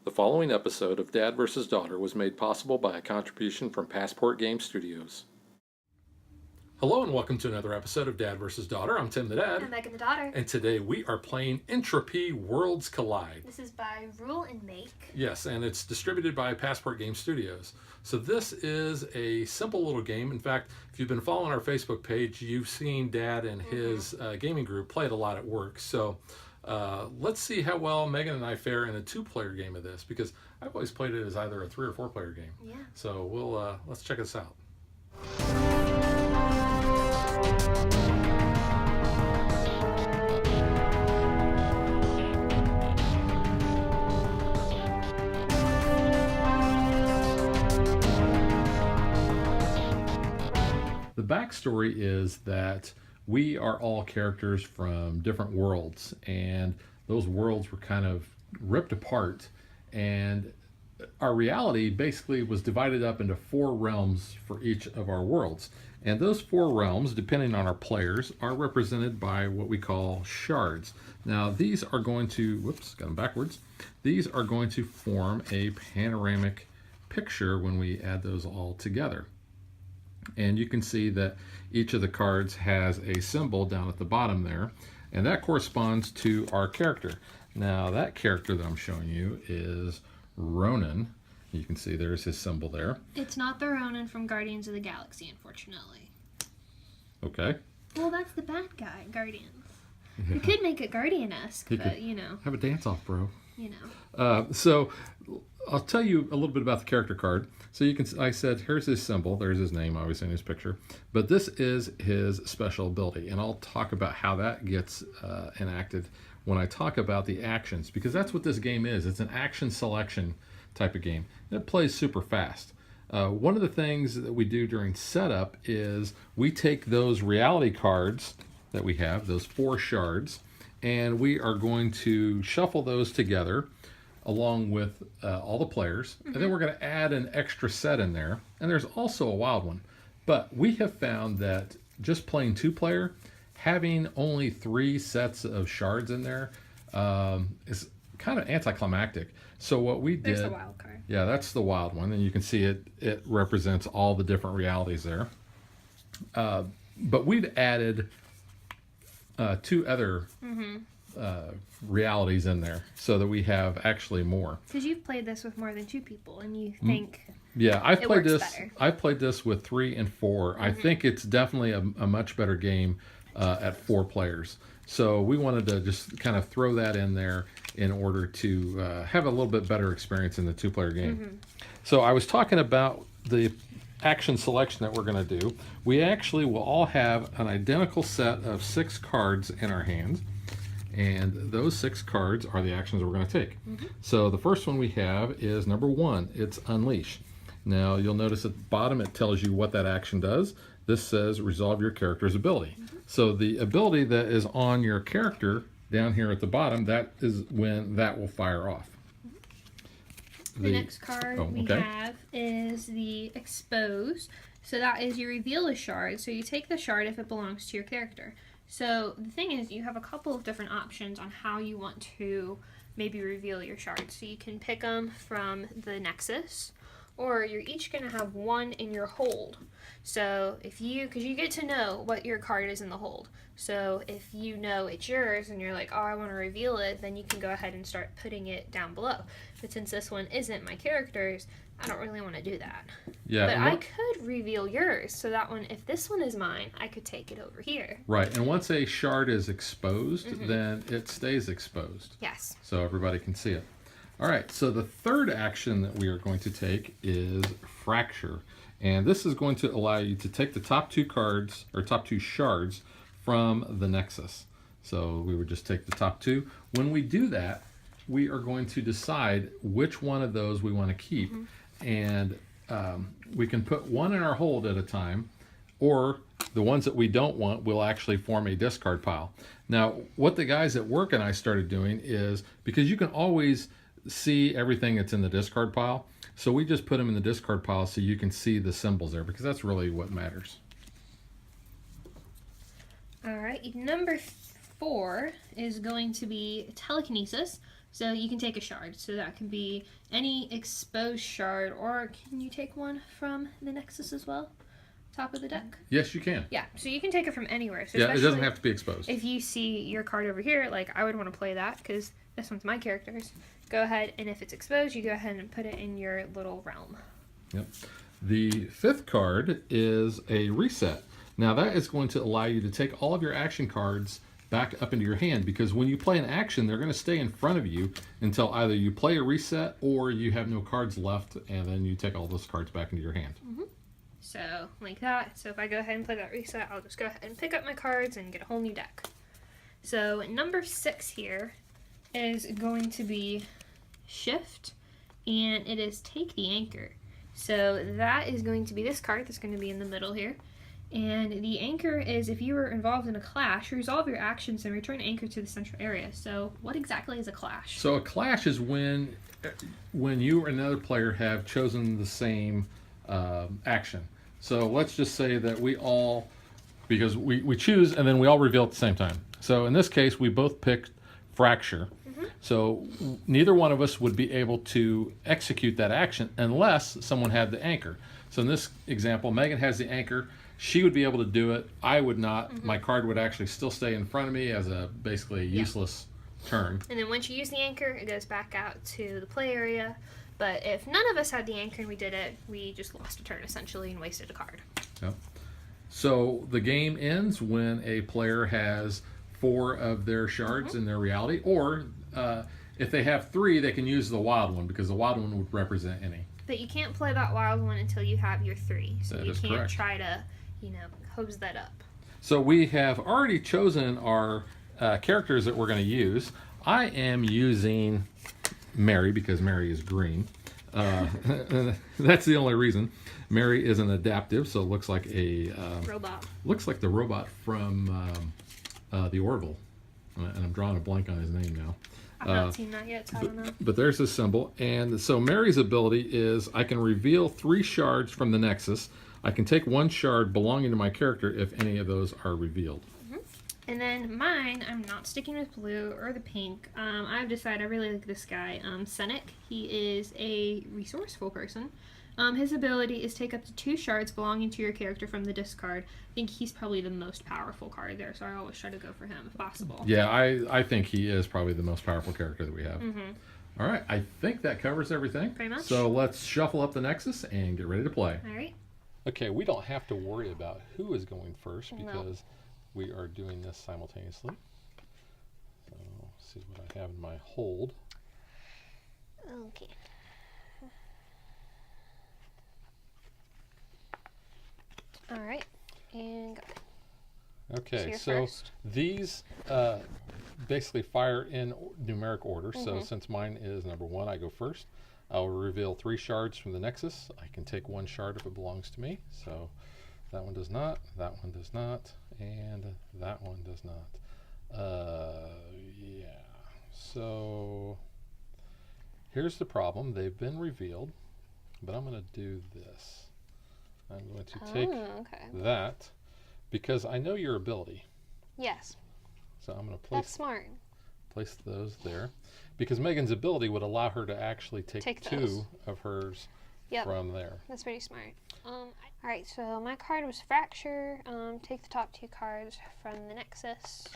The following episode of Dad vs. Daughter was made possible by a contribution from Passport Game Studios. Hello and welcome to another episode of Dad vs. Daughter. I'm Tim the Dad. I'm Megan the Daughter. And today we are playing Entropy Worlds Collide. This is by Rule and Make. Yes, and it's distributed by Passport Game Studios. So this is a simple little game. In fact, if you've been following our Facebook page, you've seen Dad and his gaming group play it a lot at work. So let's see how well Megan and I fare in a two-player game of this, because I've always played it as either a 3 or 4 player game. Yeah. So we'll let's check this out. The backstory is that we are all characters from different worlds, and those worlds were kind of ripped apart, and our reality basically was divided up into 4 realms for each of our worlds. And those 4 realms, depending on our players, are represented by what we call shards. Now these are going to, whoops, got them backwards. These are going to form a panoramic picture when we add those all together. And you can see that each of the cards has a symbol down at the bottom there, and that corresponds to our character. Now that character that I'm showing you is Ronan. You can see there's his symbol there. It's not the Ronan from Guardians of the Galaxy, unfortunately. Okay. Well, that's the bad guy, Guardians. Yeah. We could make it Guardian-esque, but you know. Have a dance-off, bro. You know. So I'll tell you a little bit about the character card. So you can, I said, here's his symbol. There's his name, obviously, in his picture. But this is his special ability, and I'll talk about how that gets enacted when I talk about the actions, because that's what this game is. It's an action selection type of game. It plays super fast. One of the things that we do during setup is we take those reality cards that we have, those 4 shards, and we are going to shuffle those together along with all the players, and then we're going to add an extra set in there, and there's also a wild one. But we have found that just playing 2-player, having only 3 sets of shards in there is kind of anticlimactic. So what we did, there's the wild card. Yeah, that's the wild one, and you can see it represents all the different realities there. But we've added 2 other realities in there, so that we have actually more. Because you've played this with more than 2 people, and you think I've played this better. I've played this with 3 and 4. I think it's definitely a much better game at 4 players. So we wanted to just kind of throw that in there in order to have a little bit better experience in the 2-player game. So I was talking about the action selection that we're going to do. We actually will all have an identical set of 6 cards in our hands, and those 6 cards are the actions we're going to take. So the first one we have is number 1. It's Unleash. Now you'll notice at the bottom it tells you what that action does. This says resolve your character's ability. So the ability that is on your character down here at the bottom, that is when that will fire off. The next card we have is the Expose. So that is you reveal a shard. So you take the shard if it belongs to your character. So the thing is, you have a couple of different options on how you want to maybe reveal your shards. So you can pick them from the Nexus, or you're each going to have one in your hold. So because you get to know what your card is in the hold. So if you know it's yours and you're like, oh, I want to reveal it, then you can go ahead and start putting it down below. But since this one isn't my character's, I don't really want to do that. Yeah. But I could reveal yours, so that one, if this one is mine, I could take it over here. Right, and once a shard is exposed, then it stays exposed. Yes. So everybody can see it. All right, so the third action that we are going to take is Fracture. And this is going to allow you to take the top 2 cards, or top 2 shards, from the Nexus. So we would just take the top 2. When we do that, we are going to decide which one of those we want to keep. And we can put one in our hold at a time, or the ones that we don't want will actually form a discard pile. Now, what the guys at work and I started doing is, because you can always see everything that's in the discard pile, so we just put them in the discard pile so you can see the symbols there, because that's really what matters. All right, number 4 is going to be Telekinesis. So you can take a shard. So that can be any exposed shard, or can you take one from the Nexus as well? Top of the deck? Yes, you can. Yeah, so you can take it from anywhere. So yeah, it doesn't have to be exposed. If you see your card over here, like I would want to play that because this one's my character's. Go ahead, and if it's exposed, you go ahead and put it in your little realm. Yep. The 5th card is a reset. Now that is going to allow you to take all of your action cards back up into your hand, because when you play an action, they're going to stay in front of you until either you play a reset or you have no cards left, and then you take all those cards back into your hand. Mm-hmm. So, like that. So if I go ahead and play that reset, I'll just go ahead and pick up my cards and get a whole new deck. So number 6 here is going to be Shift, and it is Take the Anchor. So that is going to be this card that's going to be in the middle here. And the anchor is if you were involved in a clash, resolve your actions and return anchor to the central area. So what exactly is a clash? So a clash is when you or another player have chosen the same action. So let's just say that we all, because we choose and then we all reveal at the same time. So in this case, we both picked Fracture. Mm-hmm. So neither one of us would be able to execute that action unless someone had the anchor. So in this example, Megan has the anchor. She would be able to do it. I would not. Mm-hmm. My card would actually still stay in front of me as a basically useless turn. And then once you use the anchor, it goes back out to the play area. But if none of us had the anchor and we did it, we just lost a turn essentially and wasted a card. Yep. So the game ends when a player has 4 of their shards in their reality, or if they have 3, they can use the wild one, because the wild one would represent any. But you can't play that wild one until you have your 3. So that you can't correct. Try to, hose that up. So we have already chosen our characters that we're going to use. I am using Mary because Mary is green. That's the only reason. Mary is an adaptive, so it looks like a robot. Looks like the robot from the Orville, and I'm drawing a blank on his name now. I've not seen that yet, so I don't know. But there's his symbol, and so Mary's ability is I can reveal 3 shards from the Nexus. I can take 1 shard belonging to my character if any of those are revealed. Mm-hmm. And then mine, I'm not sticking with blue or the pink. I've decided I really like this guy, Senek. He is a resourceful person. His ability is take up to 2 shards belonging to your character from the discard. I think he's probably the most powerful card there, so I always try to go for him if possible. Yeah, I think he is probably the most powerful character that we have. Mm-hmm. All right, I think that covers everything. Pretty much. So let's shuffle up the Nexus and get ready to play. All right. Okay, we don't have to worry about who is going first because we are doing this simultaneously. So this is what I have in my hold. Okay. All right, and go. Okay, so these basically fire in numeric order. So since mine is number 1, I go first. I'll reveal 3 shards from the Nexus. I can take 1 shard if it belongs to me. So that one does not, that one does not, and that one does not. Yeah, so here's the problem. They've been revealed, but I'm going to do this. I'm going to take that because I know your ability. Yes. So I'm going to place those there because Megan's ability would allow her to actually take 2 of hers from there. That's pretty smart. All right, so my card was Fracture. Take the top 2 cards from the Nexus.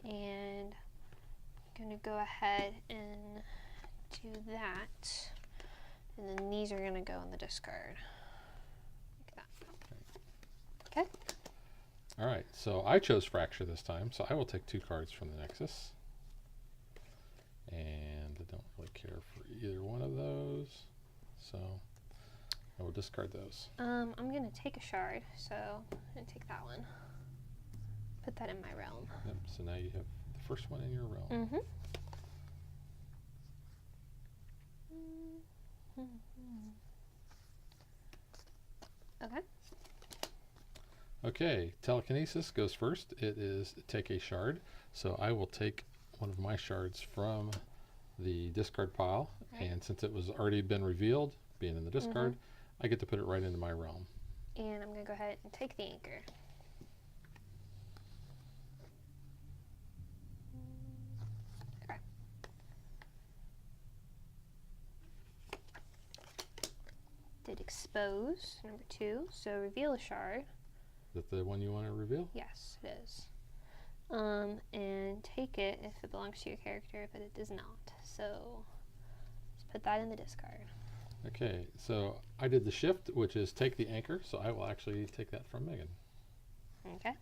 And I'm going to go ahead and do that. And then these are going to go in the discard. Okay. All right, so I chose Fracture this time, so I will take 2 cards from the Nexus. And I don't really care for either one of those, so I will discard those. I'm going to take a shard, so I'm going to take that one. Put that in my realm. Yep, so now you have the first one in your realm. Mm-hmm. Okay. Okay, telekinesis goes first. It is take a shard. So I will take one of my shards from the discard pile. Right. And since it was already been revealed, being in the discard, I get to put it right into my realm. And I'm going to go ahead and take the anchor. Okay. expose, number 2. So reveal a shard. Is that the one you want to reveal? Yes, it is. And take it if it belongs to your character, but it does not. So just put that in the discard. Okay, so I did the shift, which is take the anchor, so I will actually take that from Megan. Okay.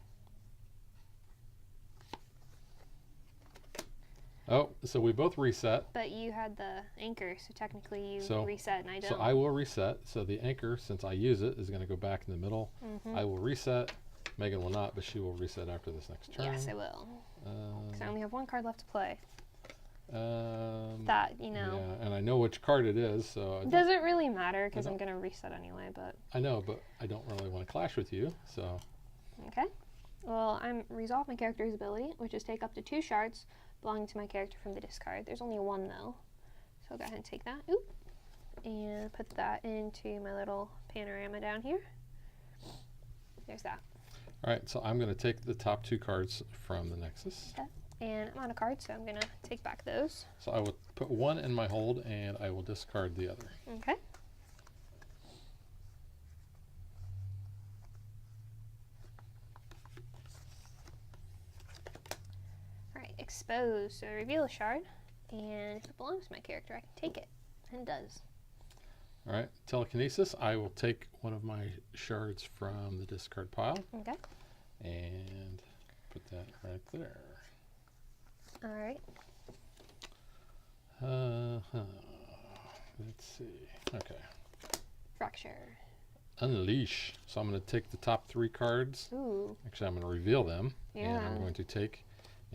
Oh, so we both reset. But you had the anchor, so technically you reset and I don't. So I will reset. So the anchor, since I use it, is going to go back in the middle. I will reset. Megan will not, but she will reset after this next turn. Yes, I will. Because I only have 1 card left to play. Yeah, and I know which card it is, so it doesn't really matter because I'm going to reset anyway. But I know, but I don't really want to clash with you, so. Okay. Well, I'm resolve my character's ability, which is take up to 2 shards belonging to my character from the discard. There's only 1 though, so I'll go ahead and take that. Oop, and put that into my little panorama down here. There's that. All right, so I'm going to take the top 2 cards from the Nexus. Okay. And I'm out of cards, so I'm going to take back those. So I will put 1 in my hold, and I will discard the other. Okay. All right, expose. So reveal a shard, and if it belongs to my character, I can take it, and it does. All right, telekinesis. I will take one of my shards from the discard pile. Okay. And put that right there. All right. Let's see. Okay. Fracture. Unleash. So I'm going to take the top 3 cards. Ooh. Actually, I'm going to reveal them. Yeah. And I'm going to take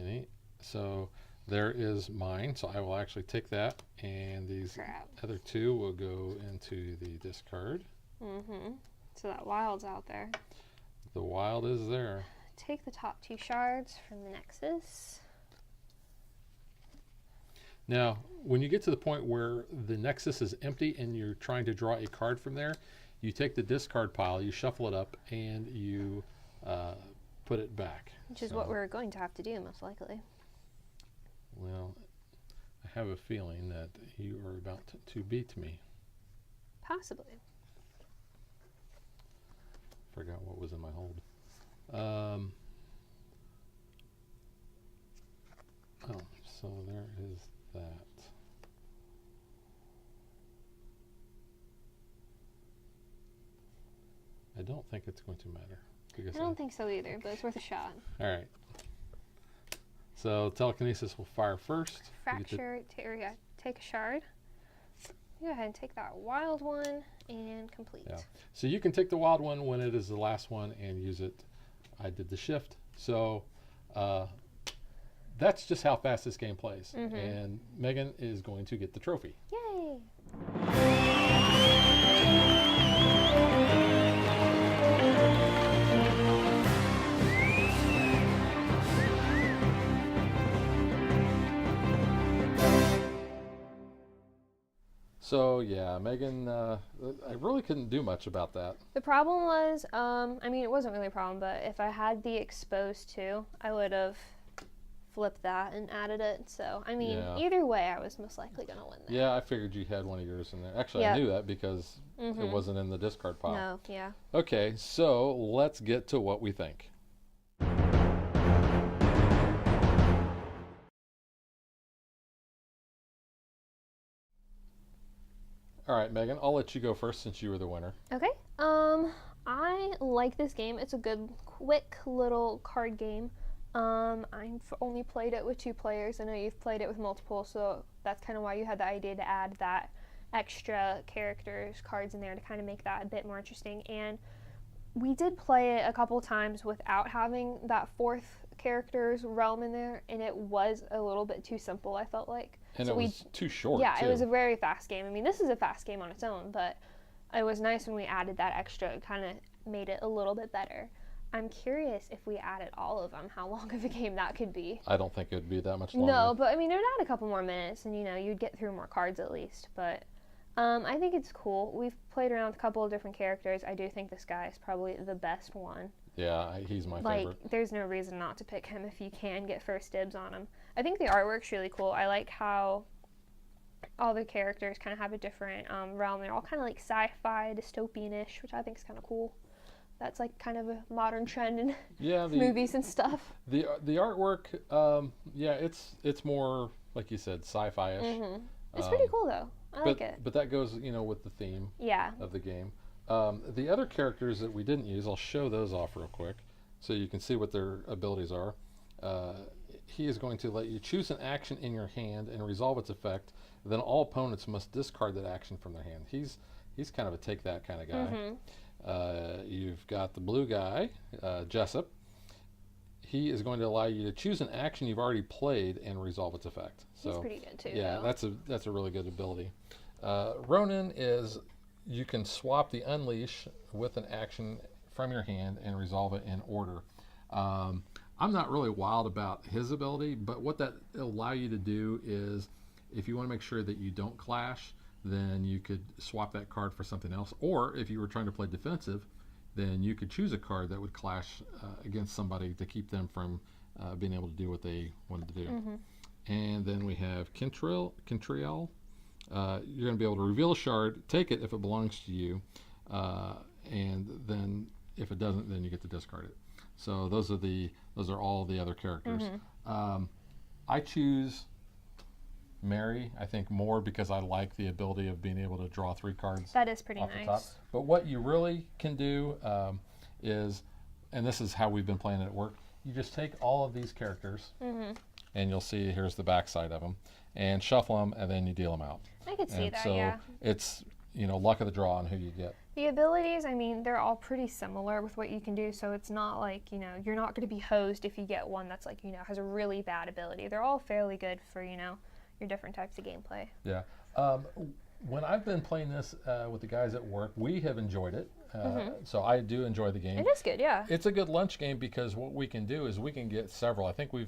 any. So there is mine. So I will actually take that. And these other 2 will go into the discard. So that wild's out there. The wild is there. Take the top 2 shards from the Nexus. Now, when you get to the point where the Nexus is empty and you're trying to draw a card from there, you take the discard pile, you shuffle it up, and you put it back. Which is what we're going to have to do, most likely. Well, I have a feeling that you are about to beat me. Possibly. Forgot what was in my hold. So there is that. I don't think it's going to matter. I don't think so either, but it's worth a shot. All right. So telekinesis will fire first. Fracture, take a shard. Go ahead and take that wild one and complete. Yeah. So you can take the wild one when it is the last one and use it. I did the shift. So that's just how fast this game plays. And Megan is going to get the trophy. Yay! So yeah, Megan, I really couldn't do much about that. The problem was, I mean, it wasn't really a problem, but if I had the exposed too, I would have flipped that and added it. So, I mean, either way, I was most likely going to win that. Yeah, I figured you had one of yours in there. Actually, I knew that because it wasn't in the discard pile. No, yeah. Okay, so let's get to what we think. All right, Megan, I'll let you go first since you were the winner. Okay. I like this game. It's a good, quick little card game. I've only played it with 2 players. I know you've played it with multiple, so that's kind of why you had the idea to add that extra characters, cards in there to kind of make that a bit more interesting. And we did play it a couple times without having that 4th character's realm in there, and it was a little bit too simple, I felt like. And so it was too short, yeah, too. It was a very fast game. I mean, this is a fast game on its own, but it was nice when we added that extra. It kind of made it a little bit better. I'm curious if we added all of them, how long of a game that could be. I don't think it would be that much longer. No, but I mean, it would add a couple more minutes, and you'd get through more cards at least. But I think it's cool. We've played around with a couple of different characters. I do think this guy is probably the best one. Yeah, he's my favorite. There's no reason not to pick him if you can get first dibs on him. I think the artwork's really cool. I like how all the characters kind of have a different realm. They're all kind of like sci-fi, dystopian-ish, which I think is kind of cool. That's like kind of a modern trend in movies and stuff. The artwork, it's more like you said, sci-fi-ish. Mm-hmm. It's pretty cool though. I like it. But that goes, with the theme of the game. The other characters that we didn't use, I'll show those off real quick, so you can see what their abilities are. He is going to let you choose an action in your hand and resolve its effect. Then all opponents must discard that action from their hand. He's kind of a take that kind of guy. Mm-hmm. You've got the blue guy, Jessup. He is going to allow you to choose an action you've already played and resolve its effect. So he's pretty good too. Yeah, though. that's a really good ability. Ronin is, you can swap the unleash with an action from your hand and resolve it in order. I'm not really wild about his ability, but what that will allow you to do is, if you want to make sure that you don't clash, then you could swap that card for something else. Or if you were trying to play defensive, then you could choose a card that would clash against somebody to keep them from being able to do what they wanted to do. Mm-hmm. And then we have Kentriel. You're going to be able to reveal a shard, take it if it belongs to you, and then if it doesn't, then you get to discard it. So those are all the other characters. Mm-hmm. I choose Mary, I think, more because I like the ability of being able to draw 3 cards. That is pretty off nice. The top. But what you really can do is, and this is how we've been playing it at work, you just take all of these characters, Mm-hmm. and you'll see here's the backside of them, and shuffle them, and then you deal them out. I could see that, so yeah. It's, luck of the draw on who you get. The abilities, I mean, they're all pretty similar with what you can do, so it's not like, you're not going to be hosed if you get one that's like, has a really bad ability. They're all fairly good for, your different types of gameplay. Yeah. When I've been playing this with the guys at work, we have enjoyed it. So I do enjoy the game. It is good, yeah. It's a good lunch game because what we can do is we can get several. I think we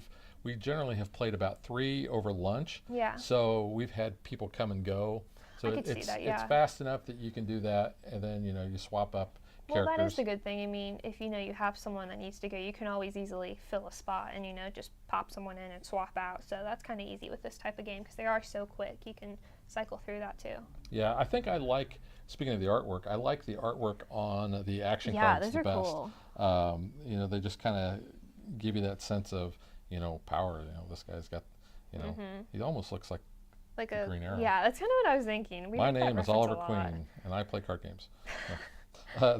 generally have played about 3 over lunch. Yeah. So we've had people come and go. So I could see that, yeah. It's fast enough that you can do that, and then you swap up characters. Well, that is the good thing. I mean, if you have someone that needs to go, you can always easily fill a spot and just pop someone in and swap out. So that's kind of easy with this type of game because they are so quick. You can cycle through that too. Yeah, I think speaking of the artwork, I like the artwork on the action cards those the are best. Cool. They just kind of give you that sense of power. This guy's got he almost looks like a Green Arrow. Yeah, that's kind of what I was thinking. My name is Oliver Queen, and I play card games.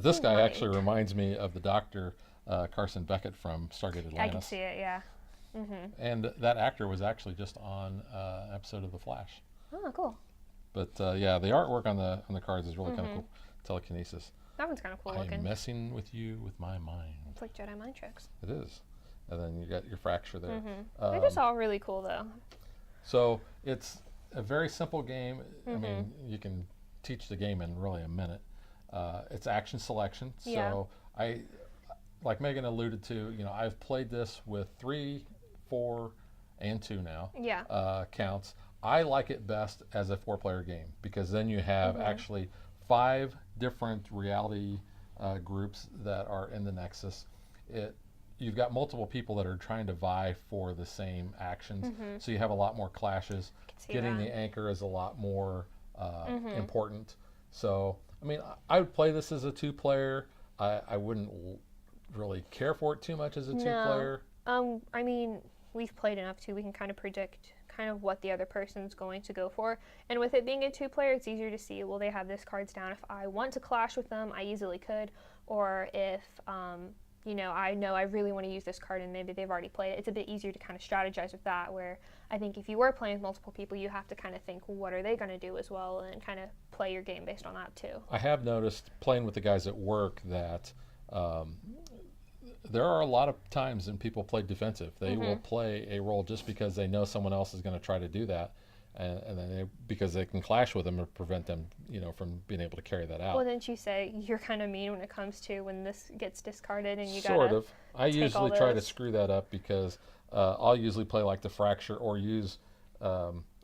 This guy actually reminds me of the Dr. Carson Beckett from Stargate Atlantis. I can see it, yeah. Mm-hmm. And that actor was actually just on an episode of The Flash. Oh, cool. But the artwork on the cards is really kind of cool. Telekinesis. That one's kind of cool looking. I'm messing with you with my mind. It's like Jedi mind tricks. It is. And then you got your fracture there. They're just all really cool though. So it's a very simple game. I mean, you can teach the game in really a minute. It's action selection. So like Megan alluded to, I've played this with 3, 4, and 2 now. Yeah. Counts. I like it best as a 4-player game because then you have actually 5 different reality groups that are in the Nexus. You've got multiple people that are trying to vie for the same actions, so you have a lot more clashes. Getting the anchor is a lot more important. So, I mean, I would play this as a 2-player. I wouldn't really care for it too much as a 2-player. I mean, we've played enough too. We can kind of predict kind of what the other person's going to go for. And with it being a 2-player, it's easier to see, well, they have this cards down. If I want to clash with them, I easily could. Or if, I know I really want to use this card and maybe they've already played it, it's a bit easier to kind of strategize with that, where I think if you were playing with multiple people, you have to kind of think, what are they going to do as well, and kind of play your game based on that too. I have noticed playing with the guys at work that there are a lot of times when people play defensive. They will play a role just because they know someone else is going to try to do that, and then because they can clash with them or prevent them, from being able to carry that out. Well, didn't you say you're kind of mean when it comes to when this gets discarded and you got sort of. I usually try to screw that up because I'll usually play like the fracture or use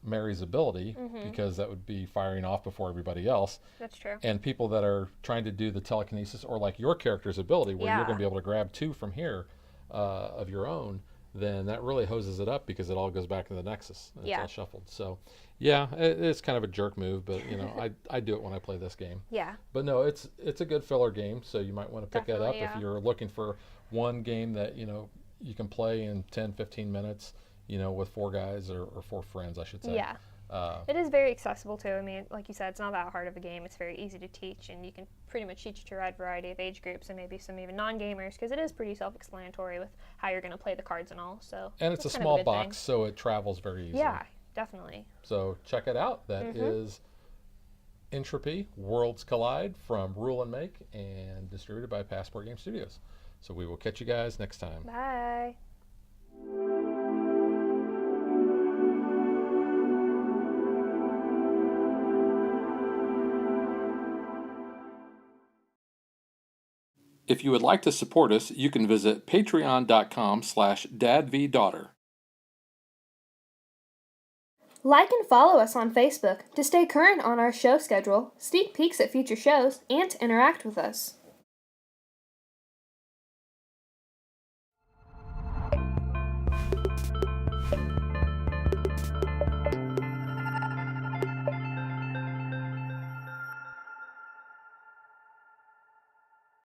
Mary's ability because that would be firing off before everybody else. That's true. And people that are trying to do the telekinesis or like your character's ability where you're going to be able to grab 2 from here of your own, then that really hoses it up because it all goes back to the Nexus. And It's Yeah. all shuffled. So, yeah, it's kind of a jerk move, but I do it when I play this game. Yeah. But no, it's a good filler game, so you might want to pick that up Definitely, yeah. if you're looking for one game that you can play in 10, 15 minutes, with four guys or four friends, I should say. Yeah. It is very accessible too. I mean, like you said, it's not that hard of a game. It's very easy to teach, and you can pretty much teach it to a wide variety of age groups and maybe some even non-gamers, because it is pretty self-explanatory with how you're going to play the cards and all. So And it's a that's kind of small good box, thing. so it travels very easily. Yeah, definitely. So check it out. That is Entropy, Worlds Collide from Rule and Make and distributed by Passport Game Studios. So we will catch you guys next time. Bye. If you would like to support us, you can visit patreon.com/dadvdaughter. Like and follow us on Facebook to stay current on our show schedule, sneak peeks at future shows, and to interact with us.